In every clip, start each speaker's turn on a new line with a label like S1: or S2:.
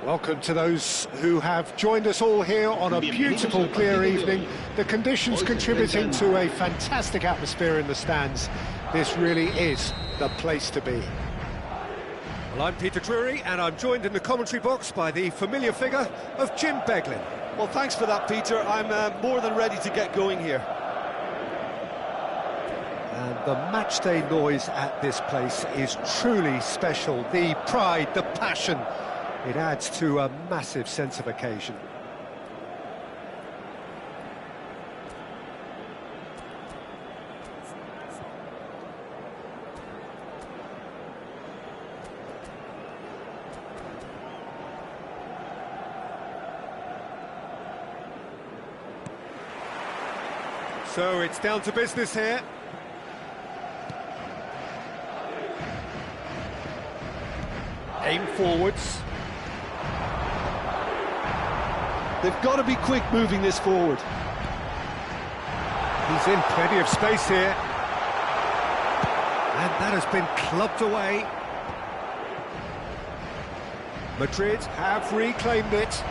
S1: Welcome to those who have joined us all here on a beautiful, clear evening. The conditions contributing to a fantastic atmosphere in the stands. This really is the place to be. Well, I'm Peter Drury, and I'm joined in the commentary box by the familiar figure of Jim Beglin.
S2: Well, thanks for that, Peter. I'm more than ready to get going here.
S1: And the matchday noise at this place is truly special. The pride, the passion, it adds to a massive sense of occasion. So it's down to business here. Aim forwards.
S2: They've got to be quick moving this forward.
S1: He's in plenty of space here. And that has been clubbed away. Madrid have reclaimed it.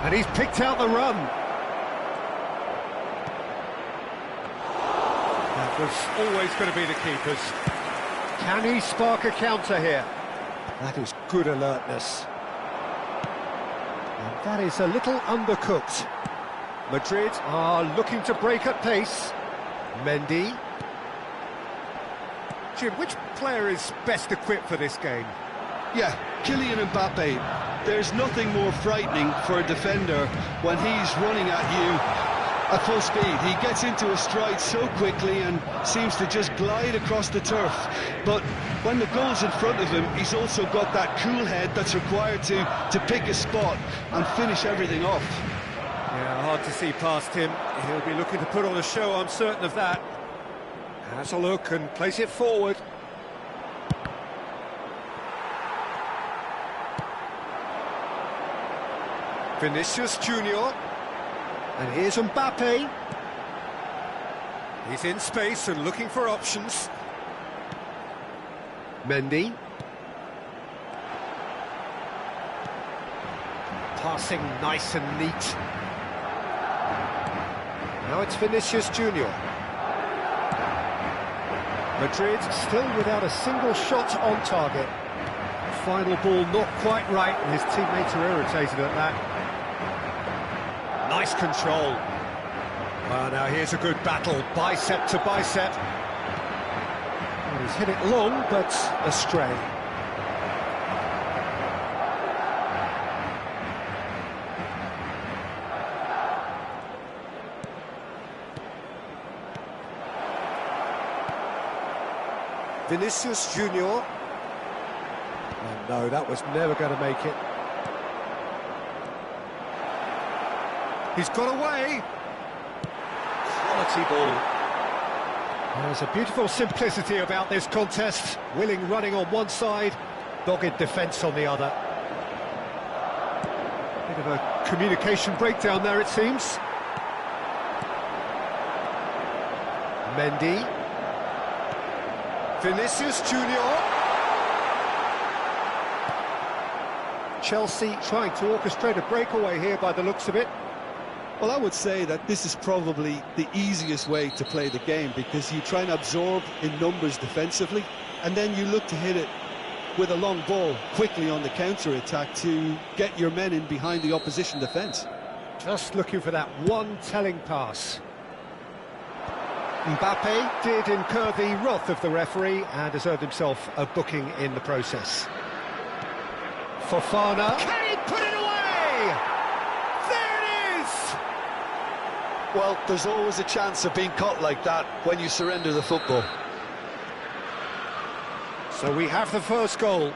S1: And he's picked out the run. That was always going to be the keeper's. Can he spark a counter here? That is good alertness. And that is a little undercooked. Madrid are looking to break at pace. Mendy. Jim, which player is best equipped for this game?
S2: Yeah, Kylian Mbappe. There's nothing more frightening for a defender when he's running at you at full speed. He gets into a stride so quickly and seems to just glide across the turf. But when the goal's in front of him, he's also got that cool head that's required to pick a spot and finish everything off.
S1: Yeah, hard to see past him. He'll be looking to put on a show, I'm certain of that. Has a look and place it forward. Vinicius Junior. And here's Mbappe. He's in space and looking for options. Mendy. Passing nice and neat. Now it's Vinicius Junior. Madrid still without a single shot on target. Final ball not quite right, and his teammates are irritated at that. Nice control. Well, now here's a good battle, bicep to bicep. Well, he's hit it long, but astray. Vinicius Junior. Oh, no, that was never going to make it. He's got away. Quality ball. There's a beautiful simplicity about this contest. Willing running on one side, dogged defence on the other. Bit of a communication breakdown there, it seems. Mendy. Vinicius Junior. Chelsea trying to orchestrate a breakaway here by the looks of it.
S2: Well, I would say that this is probably the easiest way to play the game, because you try and absorb in numbers defensively, and then you look to hit it with a long ball quickly on the counter-attack to get your men in behind the opposition defence.
S1: Just looking for that one telling pass. Mbappe did incur the wrath of the referee and has earned himself a booking in the process. Fofana. Can he put it away? There it is!
S2: Well, there's always a chance of being caught like that when you surrender the football.
S1: So we have the first goal.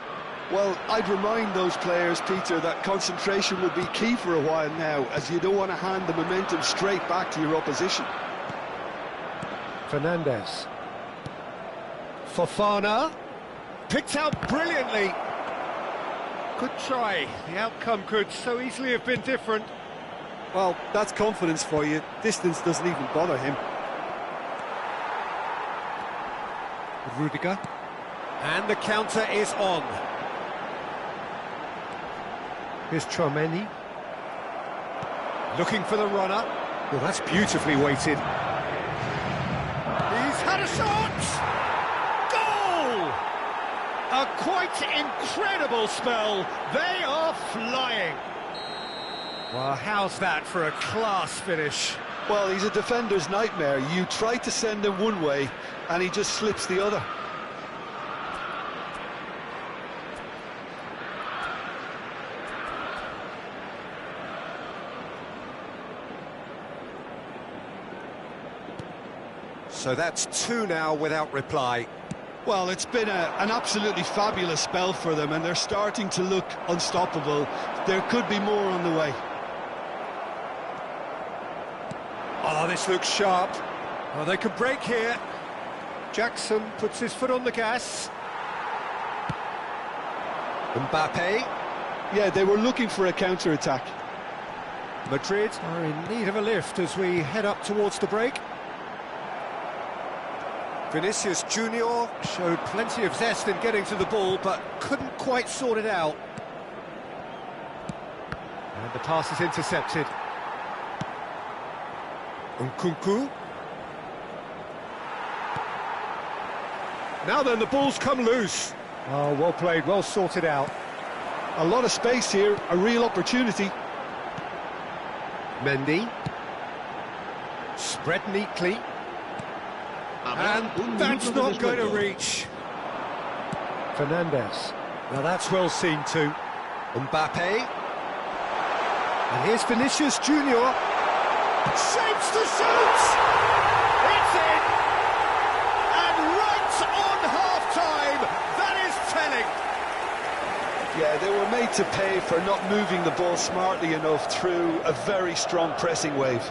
S2: Well, I'd remind those players, Peter, that concentration will be key for a while now, as you don't want to hand the momentum straight back to your opposition.
S1: Fernandez. Fofana. Picked out brilliantly. Good try. The outcome could so easily have been different.
S2: Well, that's confidence for you. Distance doesn't even bother him.
S1: Rudiger. And the counter is on. Here's Tchouaméni. Looking for the runner. Well, that's beautifully weighted. He's had a shot! Goal! A quite incredible spell. They are flying. Well, how's that for a class finish?
S2: Well, he's a defender's nightmare. You try to send him one way, and he just slips the other.
S1: So that's two now without reply.
S2: Well, it's been an absolutely fabulous spell for them, and they're starting to look unstoppable. There could be more on the way.
S1: Oh, this looks sharp. Oh, they could break here. Jackson puts his foot on the gas. Mbappe.
S2: Yeah, they were looking for a counter-attack.
S1: Madrid are in need of a lift as we head up towards the break. Vinicius Junior showed plenty of zest in getting to the ball, but couldn't quite sort it out. And the pass is intercepted. Nkunku. Now then, the ball's come loose. Oh, well played, well sorted out.
S2: A lot of space here, a real opportunity.
S1: Mendy. Spread neatly. And that's not going to reach. Fernandes. Now that's well seen too. Mbappe. And here's Vinicius Junior. Shapes to shoot! It's in! And right on half-time, that is telling.
S2: Yeah, they were made to pay for not moving the ball smartly enough through a very strong pressing wave.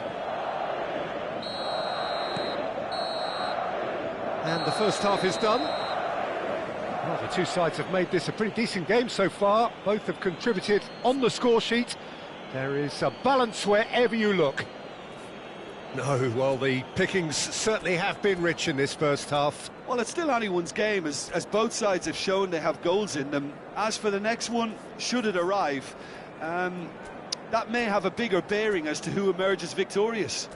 S1: And the first half is done. Well, the two sides have made this a pretty decent game so far. Both have contributed on the score sheet. There is a balance wherever you look. No, well, the pickings certainly have been rich in this first half.
S2: Well, it's still anyone's game, as both sides have shown they have goals in them. As for the next one, should it arrive, that may have a bigger bearing as to who emerges victorious.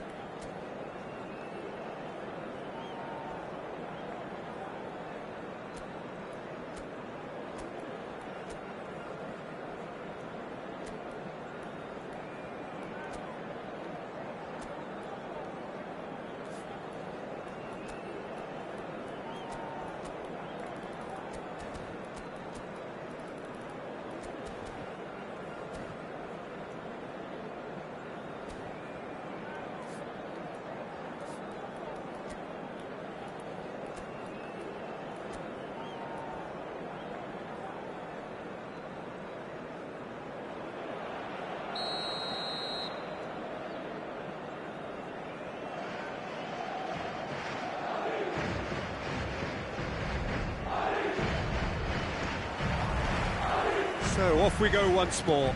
S1: So off we go once more.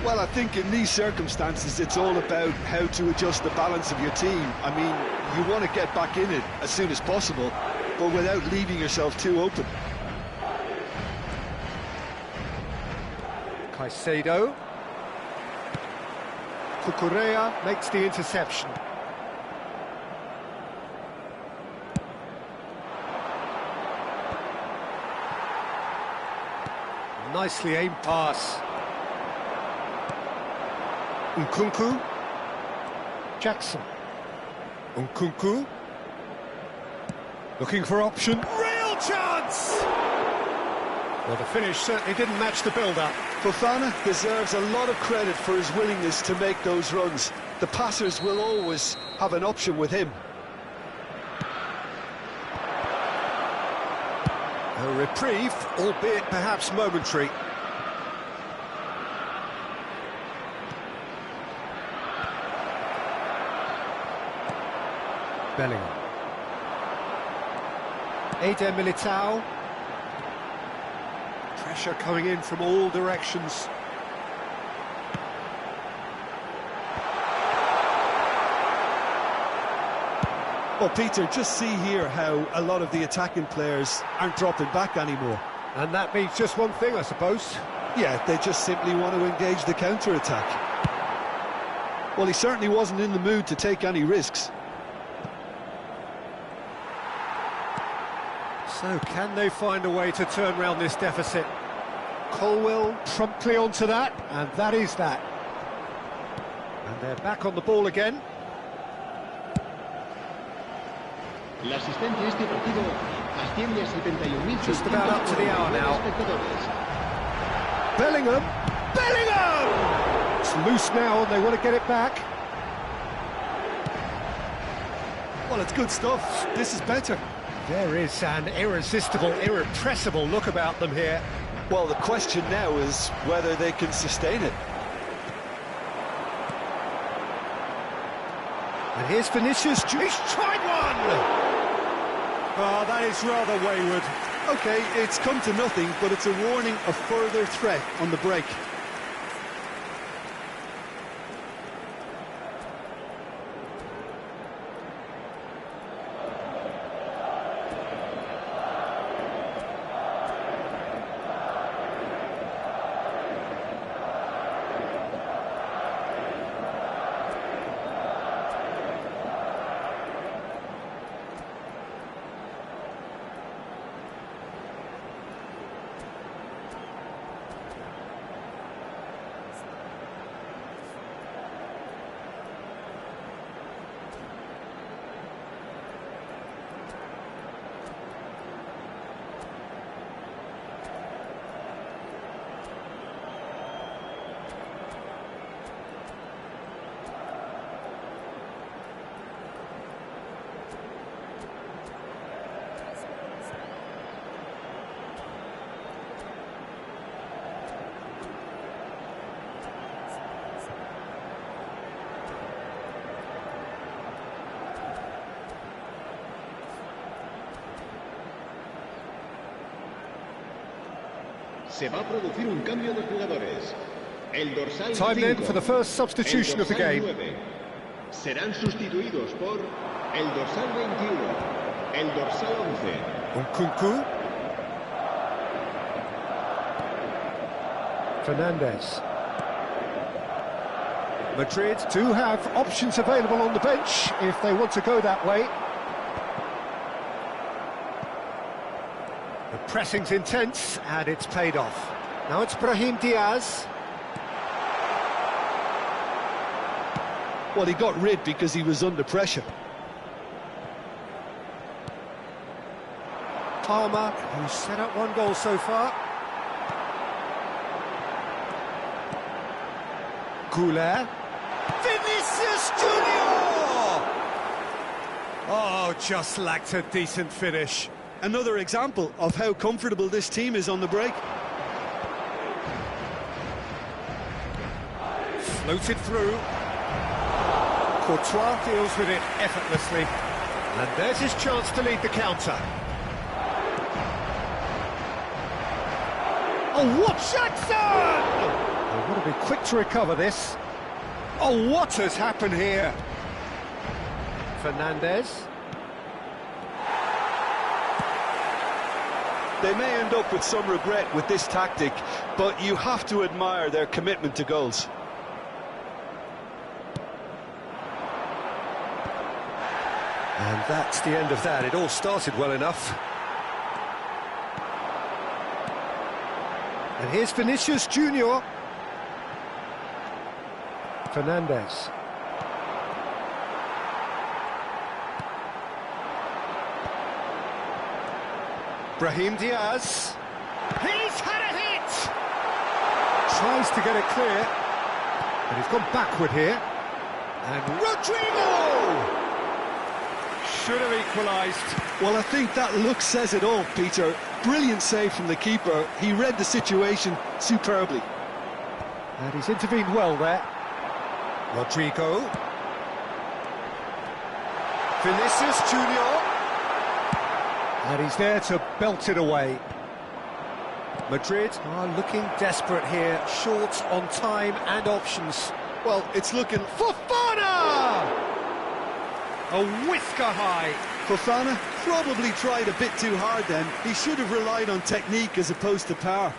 S2: Well, I think in these circumstances it's all about how to adjust the balance of your team. I mean, you want to get back in it as soon as possible, but without leaving yourself too open.
S1: Caicedo. Cucurella makes the interception. Nicely aimed pass. Nkunku. Jackson. Nkunku. Looking for option. Real chance! Well, the finish certainly didn't match the build-up.
S2: Fofana deserves a lot of credit for his willingness to make those runs. The passers will always have an option with him.
S1: A reprieve, albeit perhaps momentary. Bellingham. Eder Militao. Pressure coming in from all directions.
S2: Well, Peter, just see here how a lot of the attacking players aren't dropping back anymore.
S1: And that means just one thing, I suppose.
S2: Yeah, they just simply want to engage the counter-attack. Well, he certainly wasn't in the mood to take any risks.
S1: So can they find a way to turn around this deficit? Colwill promptly onto that, and that is that. And they're back on the ball again. Just about up to the hour now. Bellingham! Bellingham! It's loose now and they want to get it back.
S2: Well, it's good stuff. This is better.
S1: There is an irresistible, irrepressible look about them here.
S2: Well, the question now is whether they can sustain it.
S1: And here's Vinicius. He's tried one! Oh, that is rather wayward.
S2: OK, it's come to nothing, but it's a warning of further threat on the break.
S3: Se va a producir un cambio de jugadores. El dorsal
S1: Time
S3: 5,
S1: then for the first substitution of the game.
S3: 9, serán sustituidos por el dorsal 21, el dorsal 11.
S1: Nkunku. Fernandes. Madrid do have options available on the bench if they want to go that way. The pressing's intense and it's paid off. Now it's Brahim Diaz.
S2: Well, he got rid because he was under pressure.
S1: Palmer, who's set up one goal so far. Goulet. Vinicius Junior! Oh, just lacked a decent finish.
S2: Another example of how comfortable this team is on the break.
S1: Floated through. Courtois deals with it effortlessly. And there's his chance to lead the counter. Oh, what Jackson! They want to be quick to recover this. Oh, what has happened here? Fernandes.
S2: They may end up with some regret with this tactic, but you have to admire their commitment to goals.
S1: And that's the end of that. It all started well enough. And here's Vinicius Junior. Fernandes. Brahim Diaz. He's had a hit! Tries to get it clear. But he's gone backward here. And Rodrigo! Should have equalised.
S2: Well, I think that look says it all, Peter. Brilliant save from the keeper. He read the situation superbly.
S1: And he's intervened well there. Rodrigo. Vinicius Junior. And he's there to belt it away. Madrid are looking desperate here, short on time and options.
S2: Well, it's looking...
S1: Fofana! A whisker high.
S2: Fofana probably tried a bit too hard then. He should have relied on technique as opposed to power.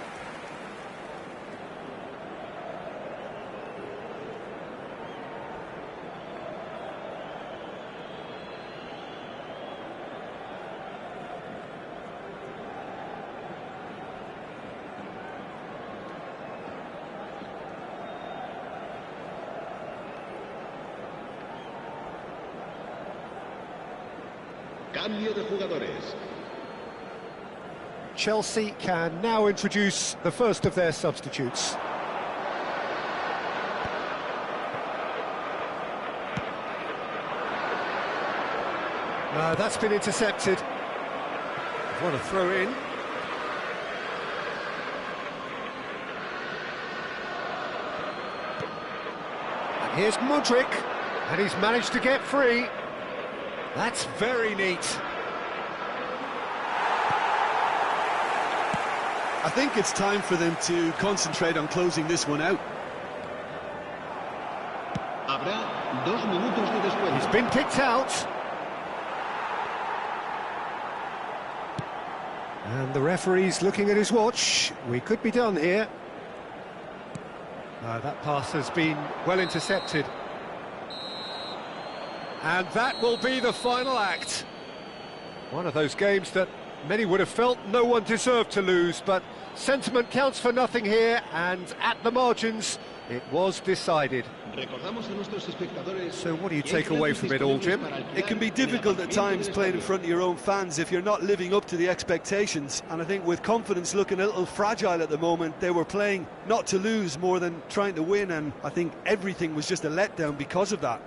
S3: Cambio de jugadores.
S1: Chelsea can now introduce the first of their substitutes. No, that's been intercepted. What a throw in. And here's Mudryk, and he's managed to get free. That's very neat.
S2: I think it's time for them to concentrate on closing this one out.
S3: Habrá 2 minutos de descuento.
S1: He's been picked out. And the referee's looking at his watch. We could be done here. That pass has been well intercepted. And that will be the final act. One of those games that many would have felt no one deserved to lose, but sentiment counts for nothing here, and at the margins, it was decided. So what do you take away from it all, Jim?
S2: It can be difficult at times playing in front of your own fans if you're not living up to the expectations, and I think with confidence looking a little fragile at the moment, they were playing not to lose more than trying to win, and I think everything was just a letdown because of that.